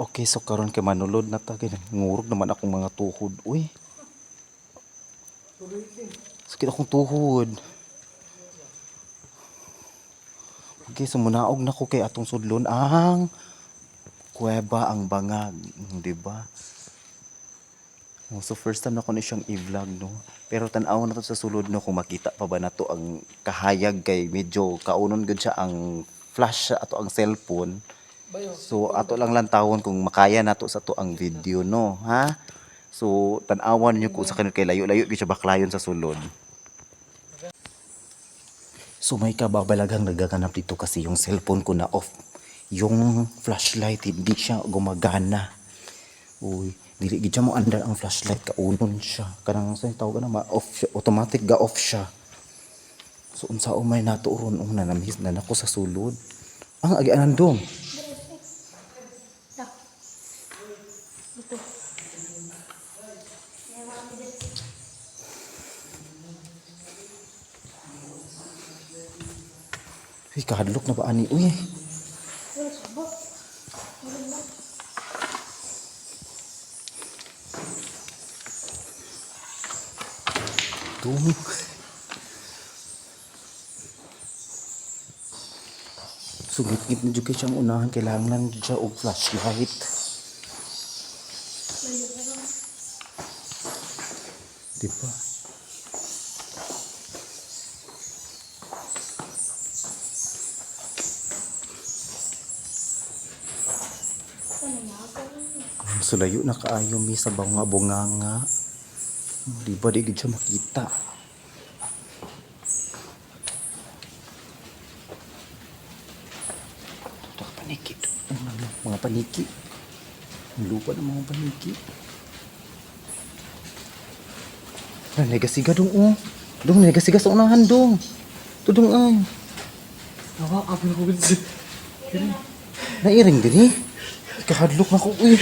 Okay, so karon kay manulod na ta kay ngurog naman akong mga tuhod. Uy, sakit akong tuhod. Okay, so munaog na ko kay atong sudlon ang kuweba ang bangag, di ba? So first time na ko ni siyang i-vlog, no. Pero tan-aw na to sa sulod, no, kung makita pa ba nato ang kahayag kay medyo kaunon gud siya ang flash sa ato ang cellphone. So ato lang lantawon kung makaya nato sa to ang video, no, ha? So tan-awan niyo kung sa kanil kay layo-layo gyud siya baklayon sa sulod. So may kababalaghang nagaganap dito kasi yung cellphone ko na off. Yung flashlight hindi siya gumagana. Uy, dili gid siya mo andar ang flashlight kaunon siya. Kanang sa tawag na ma-off siya, automatic ga off siya. So unsa umay naturon una na miss na nako sa sulod. Ang agi anandong. Uy, kahadlok na ba ani? Uy. Tung. Sugit-git na jud kay siyang unahan, kailangan jud siya og flashlight. Di ba? So layo na kaayo mi sa mga bunganga. Di ba di gid siya makita? Ito ka paniki. Mga paniki. Ang lupa ng mga paniki. Negasiga dong oh. Dong negasiga sa unahan dong. Tudong ay. Awa, apa ko bilsi. Nairing din eh. Kahadlok na ko. Uy.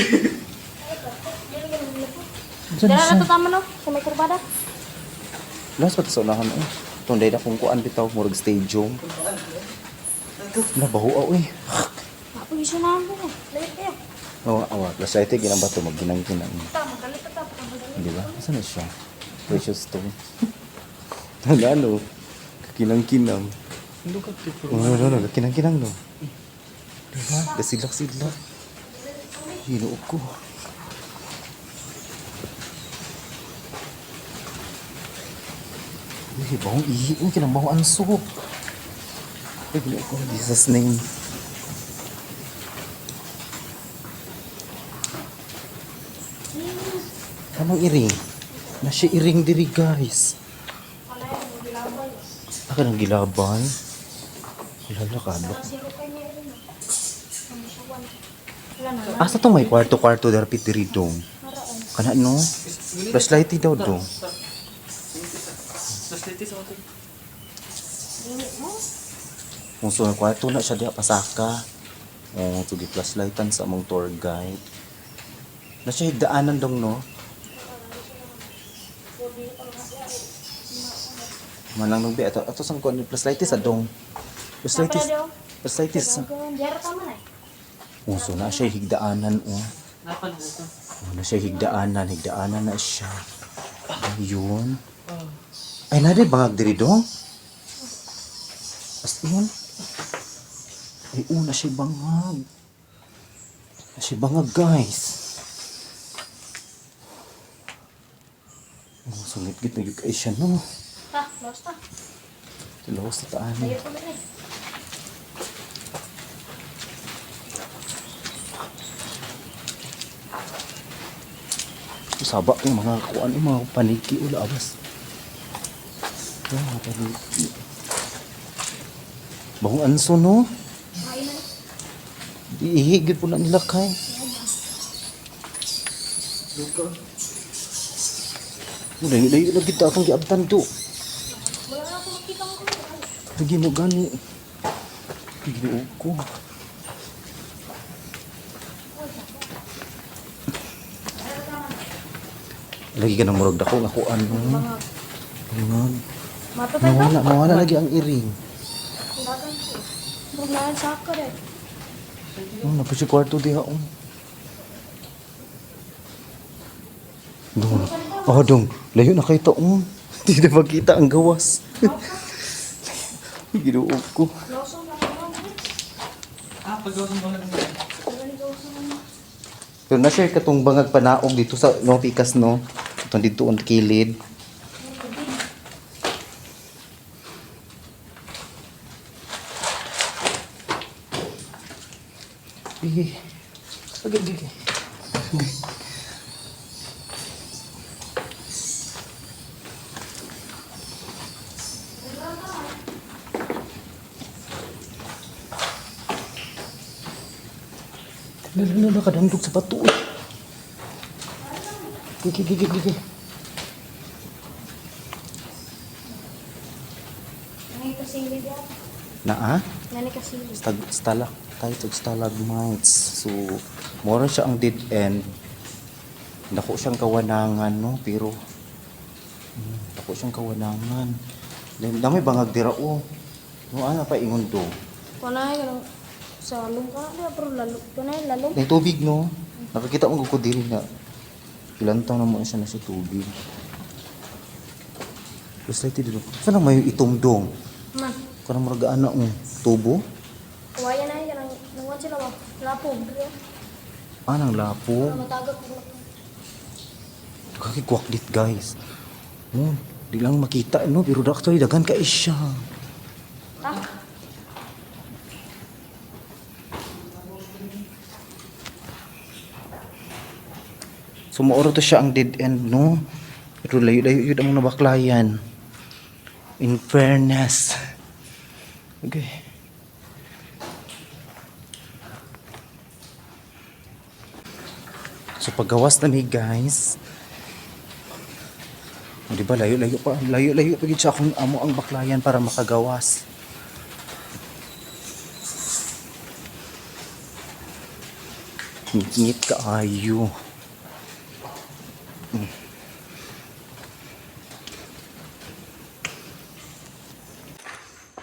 Dala na to tama no, sa may kurbada. Las pati sa unahan eh. Tunday na kung kuan bitaw murag stadium. Nabaho uy. Ako yung sinahan mo. Lalit kayo. Oh, awa. Flashlight eh ginang bato magginang-kinang. Tama, galit ka tapos. Di ba? Asa na siya? Precious stone. Ano? Kakinang-kinang. Lukat tipo. No. Kakinang-kinang no. Di ba? Gasilak-silak. Hinuog ko. Uy, bahong ihi. Uy, kinang bahong anso. Uy, hinuog ko. Jesus name. Anong iring? Na siya iring diri guys. Aka ng gilabay. Wala na kadlok. Asa tong may kwarto-kwarto darapit diri dong? Kana no? Flashlight daw dong. Flashlight sa akin. Kung sa kwarto na siya diha pasaka. Oh, tugi flashlightan sa among tour guide. Na siya higdaanan dong no? Manang nung ato sang kuan flashlight sa dong. Flashlight sa. Diara tama na. Uso na siya higdaanan oh. Napa na ito? Na siya higdaanan na siya. Ayun. Ay na bangag diri dong. As in. Ay una siya bangag. Na siya bangag guys. Oh, sungit gid na yung kay siya no. Ta, lost ta. Lawas sa taan. Layo ko na eh. Saba yung mga kuan yung mga paniki ula abas. Mga paniki. Bahong anso no? Kain na. Ihigid po na nila kay. Layo na kita akong giabtan do. Wala na ako makita mo. Lagi mo gani. Ginuog ko. Lagi ka ng murag dako nga kuan no. Ayun. Matutay ka? Nawala lagi ang iring. Dagan ko. Buglaan sa ako rin. Oh, napasi kwarto diha oh. Oh, dong. Layo na kayo taong. Hindi na magkita ang gawas. Ginuog ko. Lawson lang ako. Paggawa ng mga naman. Wala lawson lang. Pero na-share ka tong bangag panaog dito sa no pikas no. Itong dito ang kilid. Sige. Okay. Lalo nakadandog sa bato. Gigi. Nanay kasilid yan. Naa? Nanay kasilid. Stalactites ug stalagmites. So, mora siya ang dead end. Dako siyang kawanangan, no? Pero, dako siyang kawanangan. Then, dami bangag dira, oh. No, ano pa ingon do? Kunay ka sa lalong ka na. Pero lalong. Kunay lalong. May tubig, no? Nakakita mo ko diri na. Ilan taon na mo siya na sa tubig. Just like dito. Saan ang may itumdong? Man. Karang maragaan na, tubo? Kawayan na yan. Nangwan sila ba? Lapo. Anang lapo? Matagap ko. Kakigwak dit guys. Di lang makita no, pero actually dagan ka siya. Ah. So maoro to siya ang dead end no. Pero layo-layo yun ang nabaklayan. In fairness. Okay. So paggawas na mi guys. Di ba layo-layo pa? Layo-layo pa gid siya kung amo ang baklayan para makagawas. Ngit ka ayo.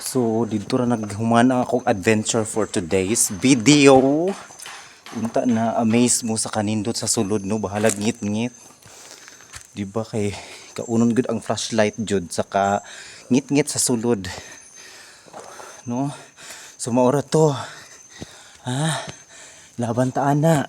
So dito ra naghumana akong adventure for today's video. Unta na amaze mo sa kanindot sa sulod no, bahalag ngit-ngit. Di ba kay kaunon gud ang flashlight jud saka ngit-ngit sa sulod. No? So maura to. Ha? Laban ta ana.